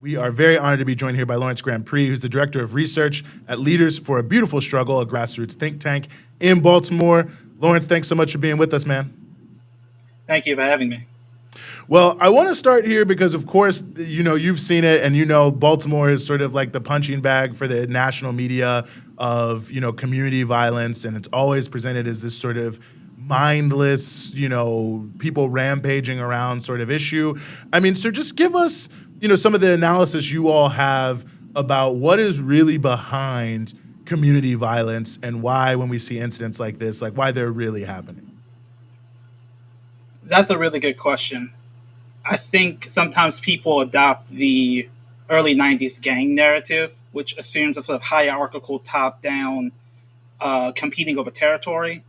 We are very honored to be joined here by Lawrence Grandpre, who's the Director of Research at Leaders for a Beautiful Struggle, a grassroots think tank in Baltimore. Lawrence, thanks so much for being with us, man. Thank you for having me. Well, I want to start here because, of course, you've seen it, and Baltimore is sort of like the punching bag for the national media of community violence, and it's always presented as this sort of mindless, people rampaging around sort of issue. I mean, so just give us, some of the analysis you all have about what is really behind community violence and why, when we see incidents like this, like why they're really happening. That's a really good question. I think sometimes people adopt the early 90s gang narrative, which assumes a sort of hierarchical top down competing over territory.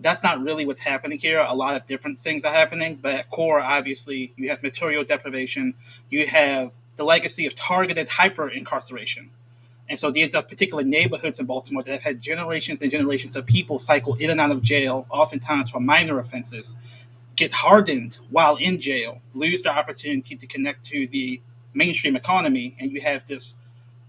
That's not really what's happening here. A lot of different things are happening, but at core, obviously, you have material deprivation, you have the legacy of targeted hyper incarceration. And so these are particular neighborhoods in Baltimore that have had generations and generations of people cycle in and out of jail, oftentimes for minor offenses, get hardened while in jail, lose their opportunity to connect to the mainstream economy, and you have this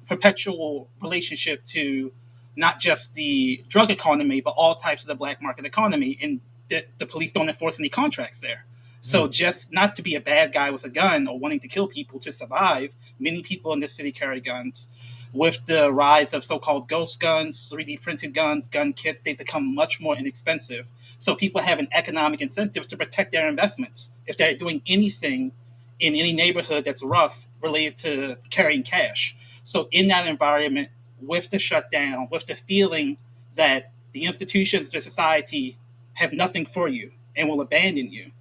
perpetual relationship to not just the drug economy, but all types of the black market economy, and the police don't enforce any contracts there. So Mm. just not to be a bad guy with a gun or wanting to kill people to survive, many people in this city carry guns. With the rise of so-called ghost guns, 3D printed guns, gun kits, they've become much more inexpensive. So people have an economic incentive to protect their investments. If they're doing anything in any neighborhood that's rough related to carrying cash. So in that environment, with the shutdown, with the feeling that the institutions of the society have nothing for you and will abandon you,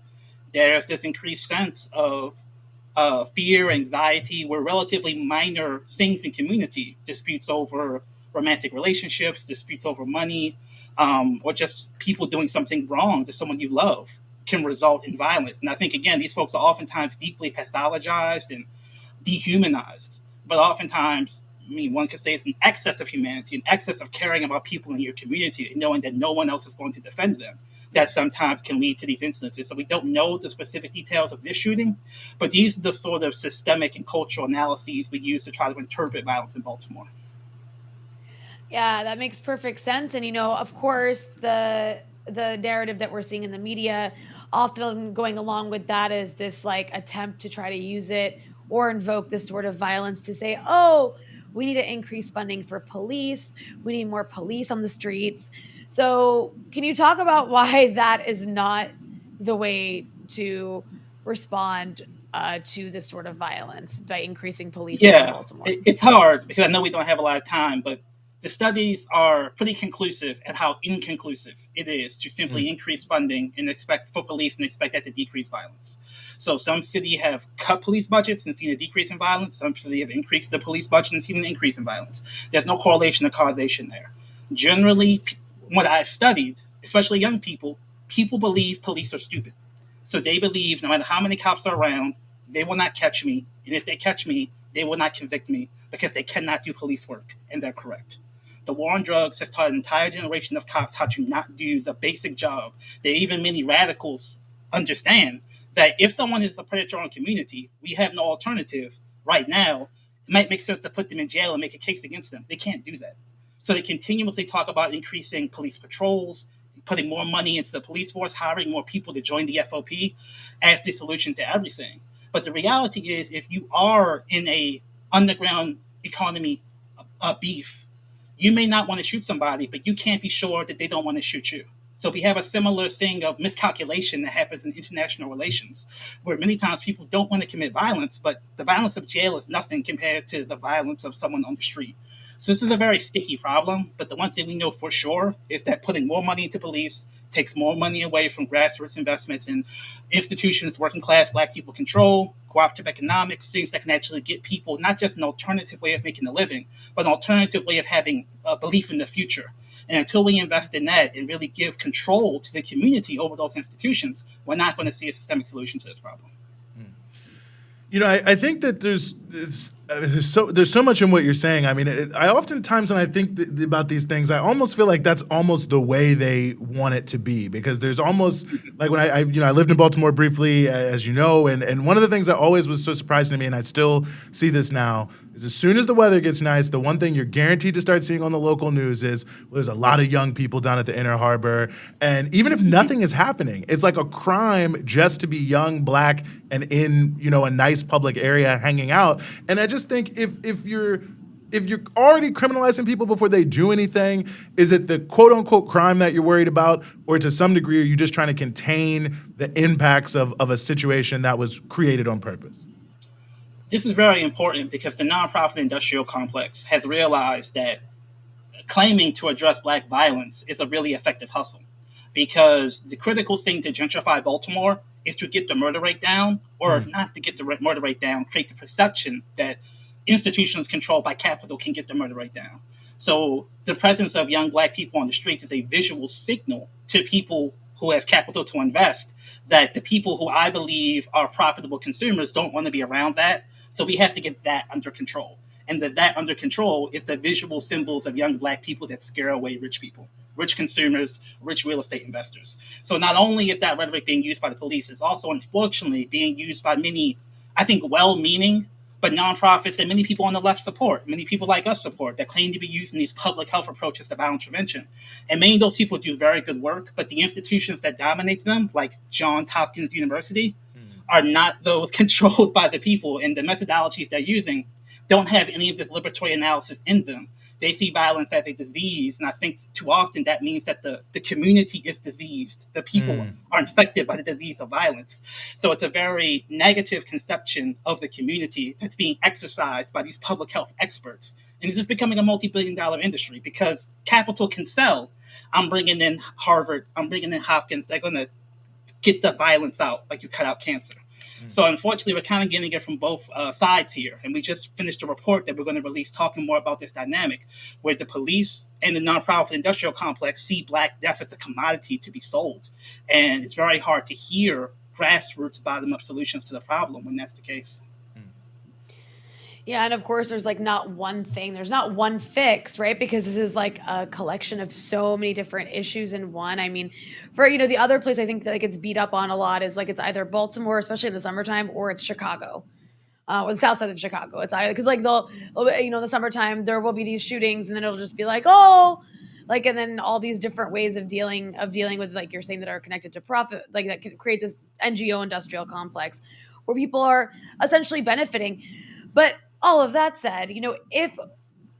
there's this increased sense of fear, anxiety, were relatively minor things in community, disputes over romantic relationships, disputes over money, or just people doing something wrong to someone you love can result in violence. And I think, again, these folks are oftentimes deeply pathologized and dehumanized, but oftentimes, I mean, one could say it's an excess of humanity, an excess of caring about people in your community and knowing that no one else is going to defend them. That sometimes can lead to these instances. So we don't know the specific details of this shooting, but these are the sort of systemic and cultural analyses we use to try to interpret violence in Baltimore. Yeah, that makes perfect sense. And of course, the narrative that we're seeing in the media, often going along with that is this like attempt to try to use it or invoke this sort of violence to say, "Oh, we need to increase funding for police. We need more police on the streets." So, can you talk about why that is not the way to respond to this sort of violence by increasing policing in Yeah, Baltimore? it's hard because I know we don't have a lot of time, but the studies are pretty conclusive at how inconclusive it is to simply Mm. increase funding and expect for police and expect that to decrease violence. So some cities have cut police budgets and seen a decrease in violence. Some cities have increased the police budget and seen an increase in violence. There's no correlation or causation there. Generally, what I've studied, especially young people, people believe police are stupid. So they believe no matter how many cops are around, they will not catch me. And if they catch me, they will not convict me because they cannot do police work. And they're correct. The war on drugs has taught an entire generation of cops how to not do the basic job. That even many radicals understand that if someone is a predator on community, we have no alternative right now. It might make sense to put them in jail and make a case against them. They can't do that. So they continuously talk about increasing police patrols, putting more money into the police force, hiring more people to join the FOP as the solution to everything. But the reality is, if you are in a underground economy beef, you may not want to shoot somebody, but you can't be sure that they don't want to shoot you. So we have a similar thing of miscalculation that happens in international relations, where many times people don't want to commit violence, but the violence of jail is nothing compared to the violence of someone on the street. So this is a very sticky problem, but the one thing we know for sure is that putting more money into police takes more money away from grassroots investments in institutions working class black people control, cooperative economics, things that can actually get people not just an alternative way of making a living, but an alternative way of having a belief in the future. And until we invest in that and really give control to the community over those institutions, we're not going to see a systemic solution to this problem. I think that there's there's so much in what you're saying. I mean, I oftentimes when I think about these things, I almost feel like that's almost the way they want it to be, because there's almost like when I lived in Baltimore briefly, as you know, and one of the things that always was so surprising to me, and I still see this now, is as soon as the weather gets nice, the one thing you're guaranteed to start seeing on the local news is, well, there's a lot of young people down at the Inner Harbor, and even if nothing is happening, it's like a crime just to be young, black, and in a nice public area hanging out. And I just think if you're already criminalizing people before they do anything, is it the quote unquote crime that you're worried about, or to some degree are you just trying to contain the impacts of a situation that was created on purpose? This is very important because the nonprofit industrial complex has realized that claiming to address black violence is a really effective hustle, because the critical thing to gentrify Baltimore is to get the murder rate down, or if not to get the murder rate down, create the perception that institutions controlled by capital can get the murder rate down. So the presence of young black people on the streets is a visual signal to people who have capital to invest that the people who I believe are profitable consumers don't want to be around that. So we have to get that under control. And that under control is the visual symbols of young black people that scare away rich people, rich consumers, rich real estate investors. So not only is that rhetoric being used by the police, it's also unfortunately being used by many, I think, well-meaning, but nonprofits that many people on the left support, many people like us support, that claim to be using these public health approaches to violence prevention. And many of those people do very good work, but the institutions that dominate them, like Johns Hopkins University, are not those controlled by the people, and the methodologies they're using don't have any of this liberatory analysis in them. They see violence as a disease, and I think too often that means that the community is diseased. The people are infected by the disease of violence. So it's a very negative conception of the community that's being exercised by these public health experts. And it's just becoming a multi-billion-dollar industry because capital can sell. I'm bringing in Harvard, I'm bringing in Hopkins. They're going to get the violence out like you cut out cancer. So unfortunately, we're kind of getting it from both sides here. And we just finished a report that we're going to release talking more about this dynamic, where the police and the nonprofit industrial complex see black death as a commodity to be sold. And it's very hard to hear grassroots bottom-up solutions to the problem when that's the case. Yeah, and of course, there's like not one thing, there's not one fix, right? Because this is like a collection of so many different issues in one. I mean, for the other place I think that gets beat up on a lot is like it's either Baltimore, especially in the summertime, or it's Chicago, or the south side of Chicago. It's either because like they'll, the summertime there will be these shootings, and then it'll just be like, oh, like, and then all these different ways of dealing with, like you're saying, that are connected to profit, like that creates this NGO industrial complex where people are essentially benefiting. But all of that said, if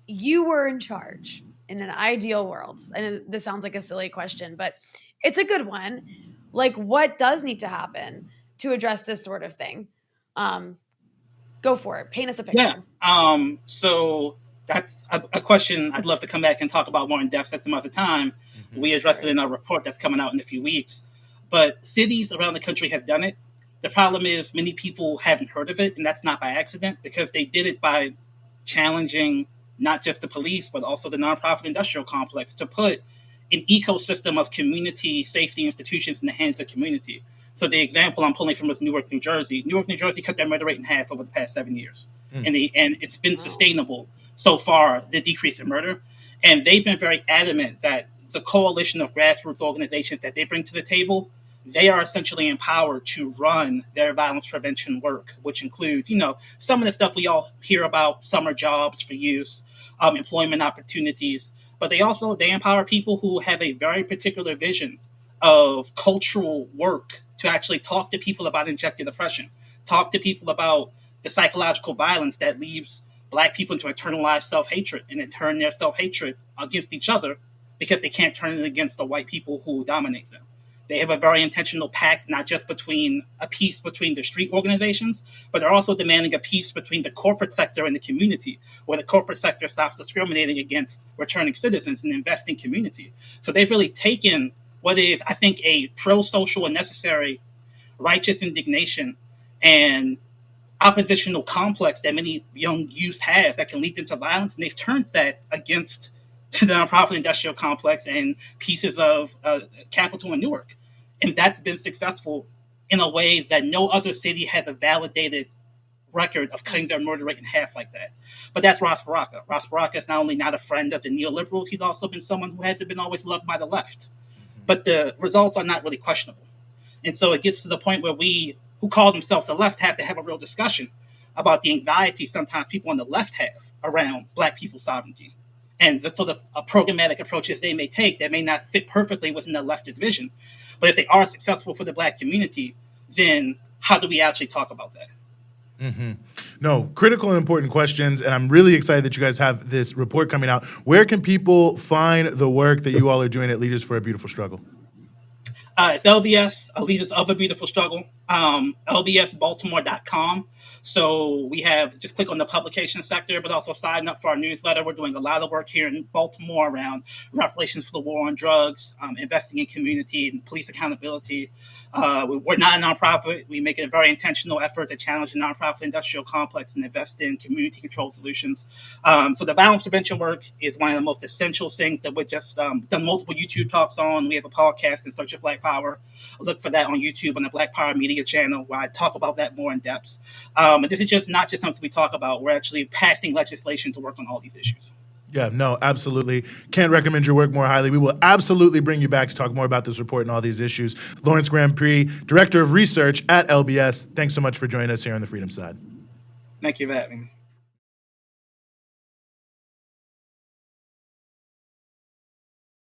you were in charge in an ideal world, and this sounds like a silly question, but it's a good one, like what does need to happen to address this sort of thing? Go for it. Paint us a picture. Yeah. So that's a question I'd love to come back and talk about more in depth at some other time. Mm-hmm. We address it in our report that's coming out in a few weeks. But cities around the country have done it. The problem is many people haven't heard of it, and that's not by accident, because they did it by challenging not just the police, but also the nonprofit industrial complex to put an ecosystem of community safety institutions in the hands of the community. So the example I'm pulling from was Newark, New Jersey. Newark, New Jersey cut their murder rate in half over the past 7 years. And it's been sustainable so far, the decrease in murder. And they've been very adamant that the coalition of grassroots organizations that they bring to the table, they are essentially empowered to run their violence prevention work, which includes, some of the stuff we all hear about, summer jobs for youth, employment opportunities. But they empower people who have a very particular vision of cultural work to actually talk to people about injected oppression, talk to people about the psychological violence that leaves black people into internalized self-hatred, and in turn their self-hatred against each other because they can't turn it against the white people who dominate them. They have a very intentional pact, not just between a peace between the street organizations, but they're also demanding a peace between the corporate sector and the community, where the corporate sector stops discriminating against returning citizens and invest in community. So they've really taken what is, I think, a pro-social and necessary righteous indignation and oppositional complex that many young youth have that can lead them to violence, and they've turned that against the nonprofit industrial complex and pieces of capital in Newark. And that's been successful in a way that no other city has a validated record of cutting their murder rate in half like that. But that's Ross Baraka. Ross Baraka is not only not a friend of the neoliberals, he's also been someone who hasn't been always loved by the left. But the results are not really questionable. And so it gets to the point where we, who call themselves the left, have to have a real discussion about the anxiety sometimes people on the left have around Black people's sovereignty and the sort of programmatic approaches they may take that may not fit perfectly within the leftist vision. But if they are successful for the Black community, then how do we actually talk about that? No, critical and important questions, and I'm really excited that you guys have this report coming out. Where can people find the work that you all are doing at Leaders for a Beautiful Struggle? It's LBS, Leaders of a Beautiful Struggle, lbsbaltimore.com. So we have, just click on the publication sector, but also sign up for our newsletter. We're doing a lot of work here in Baltimore around reparations for the war on drugs, investing in community and police accountability. We're not a nonprofit. We make a very intentional effort to challenge the nonprofit industrial complex and invest in community control solutions. So the violence prevention work is one of the most essential things that we've just done multiple YouTube talks on. We have a podcast, In Search of Black Power. Look for that on YouTube on the Black Power Media channel, where I talk about that more in depth. And this is just not just something we talk about. We're actually passing legislation to work on all these issues. Yeah, no, absolutely. Can't recommend your work more highly. We will absolutely bring you back to talk more about this report and all these issues. Lawrence Grandpre, Director of Research at LBS, thanks so much for joining us here on the Freedom Side. Thank you for having me.